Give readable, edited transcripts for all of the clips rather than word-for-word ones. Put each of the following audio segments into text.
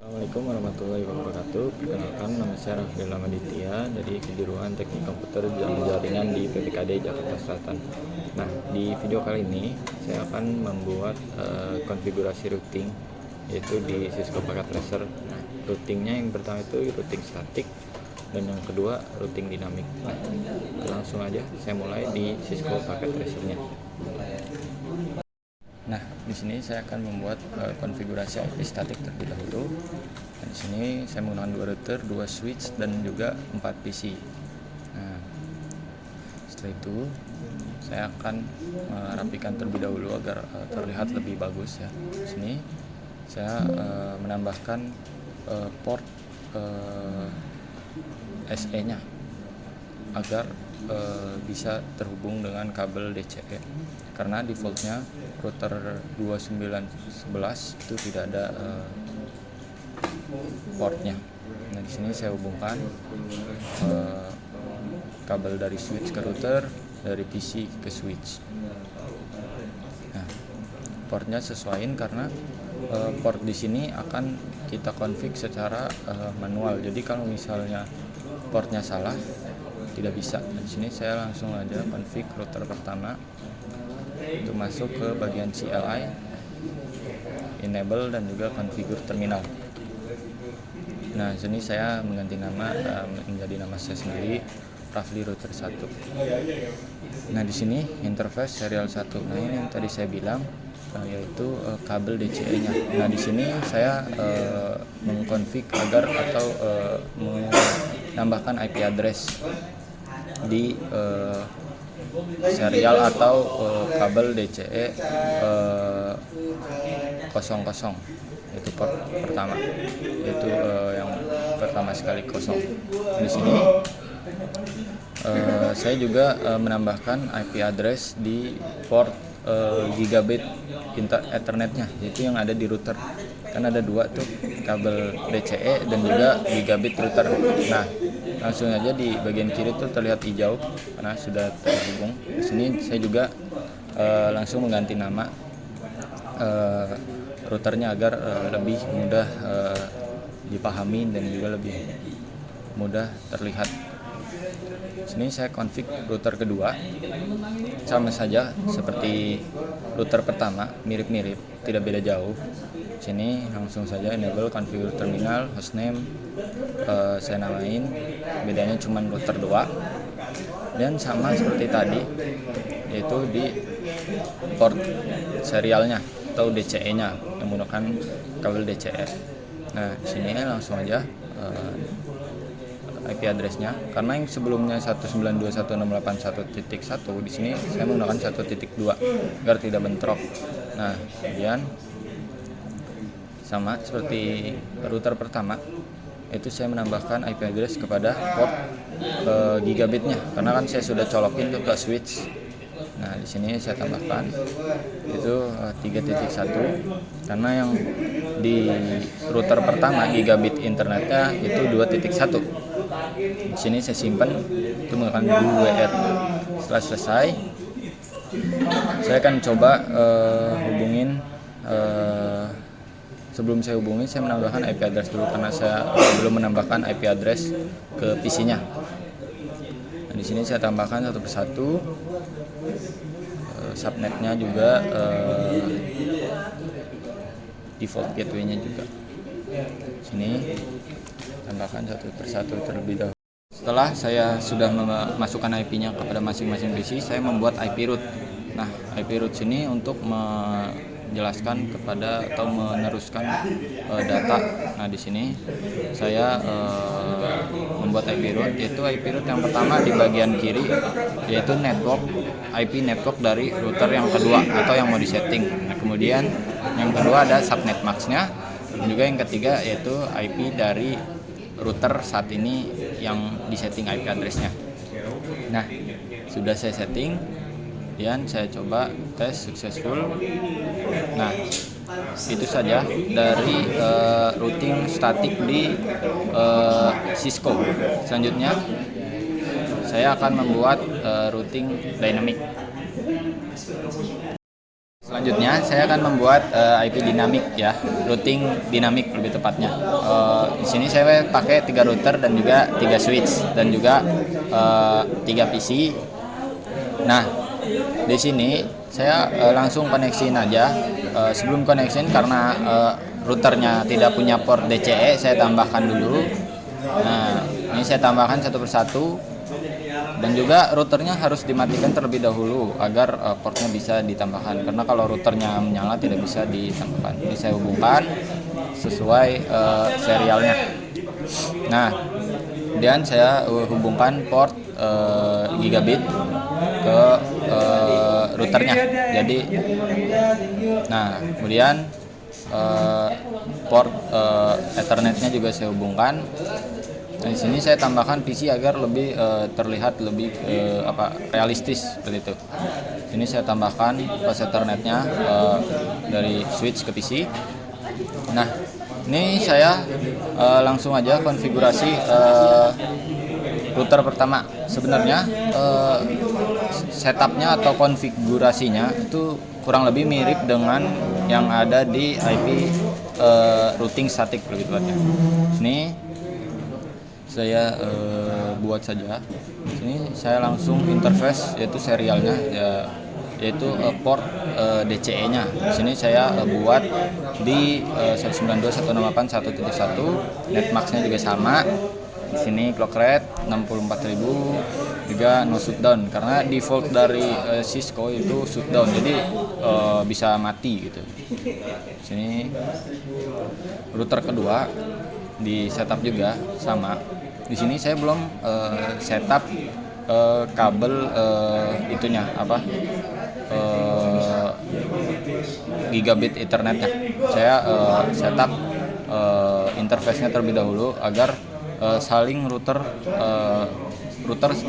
Assalamualaikum warahmatullahi wabarakatuh. Perkenalkan, nama saya Raffi Lamaditya dari Kejuruan Teknik Komputer dan Jaringan di PPKD Jakarta Selatan. Nah, di video kali ini saya akan membuat konfigurasi routing, yaitu di Cisco Packet Tracer. Nah, routingnya yang pertama itu routing statik dan yang kedua routing dinamik. Nah, langsung aja saya mulai di Cisco Packet Tracer-nya. Nah, di sini saya akan membuat konfigurasi IP statik terlebih dahulu. Dan di sini saya menggunakan 2 router, 2 switch, dan juga 4 PC. Nah, setelah itu saya akan merapikan terlebih dahulu agar terlihat lebih bagus ya. Di sini saya menambahkan port SE-nya agar bisa terhubung dengan kabel DCE, karena defaultnya router 2911 itu tidak ada portnya. Nah, di sini saya hubungkan kabel dari switch ke router, dari PC ke switch. Nah, portnya sesuaiin karena port di sini akan kita config secara manual. Jadi kalau misalnya portnya salah, tidak bisa. Di sini saya langsung aja config router pertama untuk masuk ke bagian CLI, enable, dan juga configure terminal. Nah, di sini saya mengganti nama menjadi nama saya sendiri, Rafli Router 1. Nah, di sini interface serial 1. Nah, ini yang tadi saya bilang yaitu kabel DCE-nya. Nah, di sini saya mengkonfig agar atau menambahkan IP address di serial atau kabel DCE 00, itu port pertama, yaitu yang pertama sekali 0. Di sini saya juga menambahkan IP address di port gigabit Ethernetnya, yaitu yang ada di router. Kan ada 2 tuh, kabel DCE dan juga gigabit router. Nah, langsung aja di bagian kiri tuh terlihat hijau karena sudah terhubung. Di sini saya juga langsung mengganti nama routernya agar lebih mudah dipahami dan juga lebih mudah terlihat. Sini saya config router kedua, sama saja seperti router pertama, mirip-mirip, tidak beda jauh. Sini langsung saja enable configure terminal, hostname saya namain, bedanya cuma router 2, dan sama seperti tadi, yaitu di port serialnya atau DCE-nya yang menggunakan kabel DCE. Nah, di sini langsung aja IP address-nya, karena yang sebelumnya 192.168.1.1, di sini saya menggunakan 1.2 agar tidak bentrok. Nah, kemudian sama seperti router pertama, itu saya menambahkan IP address kepada port gigabitnya, karena kan saya sudah colokin ke switch. Nah, di sini saya tambahkan itu 3.1, karena yang di router pertama gigabit internetnya itu 2.1. Di sini saya simpan itu menggunakan WR. Setelah selesai, saya akan coba hubungin. Sebelum saya hubungi, saya menambahkan IP address dulu karena saya belum menambahkan IP address ke PC-nya. Nah, di sini saya tambahkan satu persatu, subnetnya juga, default gateway-nya juga. Sini tambahkan satu persatu terlebih dahulu. Setelah saya sudah memasukkan IP-nya kepada masing-masing PC, saya membuat IP root. Nah, IP root sini untuk menjelaskan kepada atau meneruskan data. Nah, di sini saya membuat IP root, yaitu IP root yang pertama di bagian kiri, yaitu IP network dari router yang kedua atau yang mau disetting. Nah, kemudian yang kedua ada subnet max-nya, dan juga yang ketiga yaitu IP dari router saat ini yang disetting IP address-nya. Nah, sudah saya setting dan saya coba tes successful. Nah, itu saja dari routing statik di Cisco. Selanjutnya saya akan membuat routing dynamic. selanjutnya saya akan membuat IP dinamik ya, routing dinamik lebih tepatnya. Di sini saya pakai 3 router dan juga 3 switch dan juga 3 PC. Nah, di sini saya langsung koneksiin aja. Sebelum koneksiin karena routernya tidak punya port DCE, saya tambahkan dulu. Nah, ini saya tambahkan satu persatu. Dan juga routernya harus dimatikan terlebih dahulu agar portnya bisa ditambahkan, karena kalau routernya menyala tidak bisa ditambahkan. Ini saya hubungkan sesuai serialnya. Nah, kemudian saya hubungkan port gigabit ke routernya. Jadi, nah kemudian port Ethernetnya juga saya hubungkan. Nah, di sini saya tambahkan PC agar lebih terlihat lebih realistis seperti itu. Ini saya tambahkan pas Ethernetnya dari switch ke PC. Nah, ini saya langsung aja konfigurasi router pertama. Sebenarnya setupnya atau konfigurasinya itu kurang lebih mirip dengan yang ada di IP routing statik lebih tepatnya. Ini saya buat saja. Ini saya langsung interface yaitu serialnya ya, yaitu port DCE-nya. Di sini saya buat di 192.168.1.1. Netmax-nya juga sama. Di sini clock rate 64.000, juga no shutdown karena default dari Cisco itu shutdown, jadi bisa mati gitu. Di sini router kedua di setup juga sama. Di sini saya belum setup kabel itunya gigabit Ethernetnya. Saya setup interface-nya terlebih dahulu agar saling router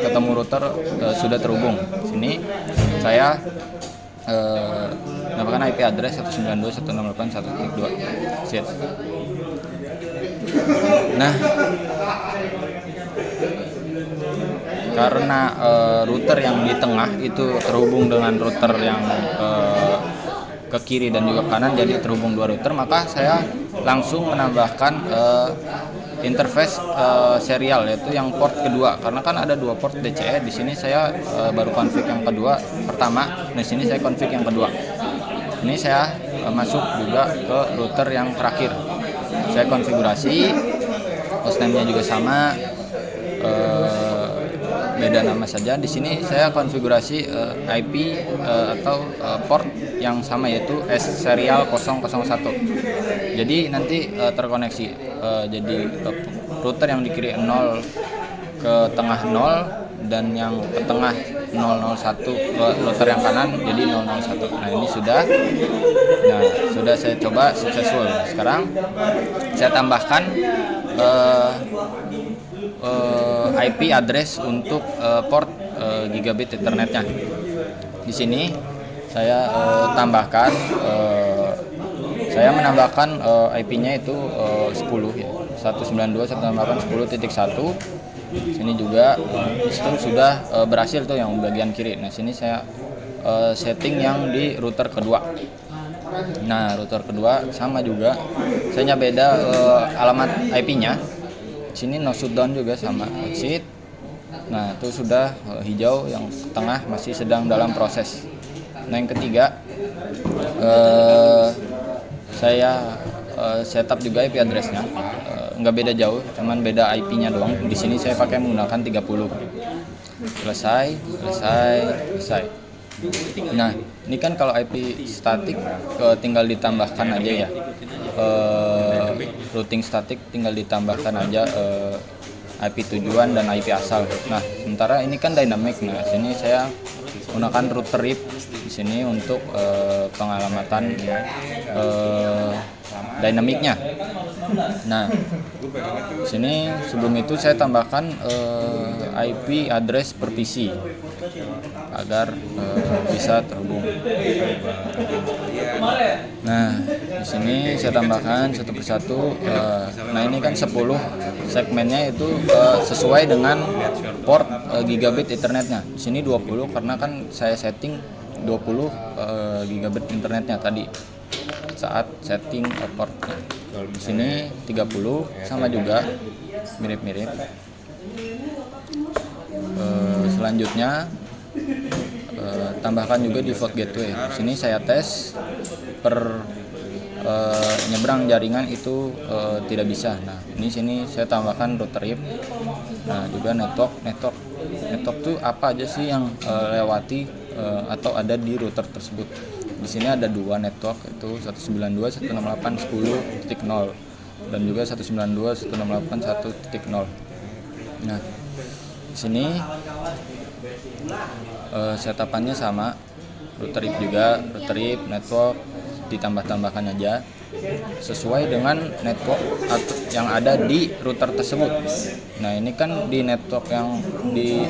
ketemu router sudah terhubung. Sini saya namakan IP address 192.168.1.2. Set. Nah, karena router yang di tengah itu terhubung dengan router yang ke kiri dan juga kanan, jadi terhubung 2 router, maka saya langsung menambahkan interface serial yaitu yang port kedua, karena kan ada 2 port DCE. Di sini saya baru config yang kedua pertama. Di sini saya config yang kedua. Ini saya masuk juga ke router yang terakhir. Saya konfigurasi, hostname-nya juga sama, beda nama saja. Di sini saya konfigurasi IP atau port yang sama yaitu serial 001. Jadi nanti terkoneksi. Jadi router yang di kiri 0 ke tengah 0 dan yang ke tengah 001 ke router yang kanan jadi 001. Nah, ini sudah. Nah, sudah saya coba successful. Sekarang saya tambahkan IP address untuk port gigabit Ethernetnya. Di sini saya tambahkan saya menambahkan IP-nya itu 10 ya, 192.168.10.1. Sini juga sistem sudah berhasil tuh yang bagian kiri. Nah, sini saya setting yang di router kedua. Nah, router kedua sama juga. Saya beda alamat IP-nya. Sini no shutdown juga sama exit. Nah, itu sudah hijau, yang tengah masih sedang dalam proses. Nah, yang ketiga saya setup juga IP address-nya. Nggak beda jauh, cuman beda IP-nya doang. Di sini saya pakai menggunakan 30. Selesai. Nah, ini kan kalau IP statik tinggal ditambahkan aja ya. Routing statik tinggal ditambahkan aja IP tujuan dan IP asal. Nah, sementara ini kan dynamic. Nah, sini saya menggunakan router RIP di sini untuk pengalamatan dynamicnya. Nah, sini sebelum itu saya tambahkan IP address per PC agar bisa terhubung. Nah, di sini saya tambahkan satu persatu. Nah, ini kan 10 segmennya itu sesuai dengan port gigabit Ethernetnya. Di sini 20 karena kan saya setting GB internetnya tadi saat setting portnya. Di sini 30 sama juga, mirip-mirip. Selanjutnya tambahkan juga default gateway. Di sini saya tes per nyebrang jaringan itu tidak bisa. Nah, sini saya tambahkan router RIP. Nah, juga network tuh apa aja sih yang lewati atau ada di router tersebut. Di sini ada 2 network, itu 192.168.10.0 dan juga 192.168.1.0. Nah, di sini setapannya sama, router RIP juga, router RIP network ditambah-tambahkan aja sesuai dengan network yang ada di router tersebut. Nah, ini kan di network yang di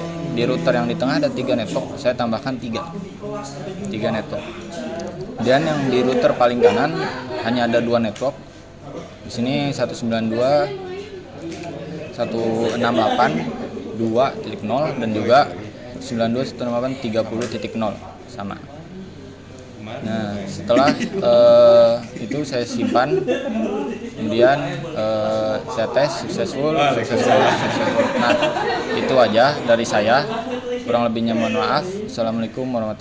router yang di tengah ada 3 network, saya tambahkan 3 network. Dan yang di router paling kanan hanya ada 2 network. Di sini 192.168.2.0 dan juga 92.168.30.0 sama. Nah, setelah itu saya simpan, kemudian saya tes successful. Nah, itu aja dari saya. Kurang lebihnya mohon maaf. Assalamualaikum warahmatullahi wabarakatuh.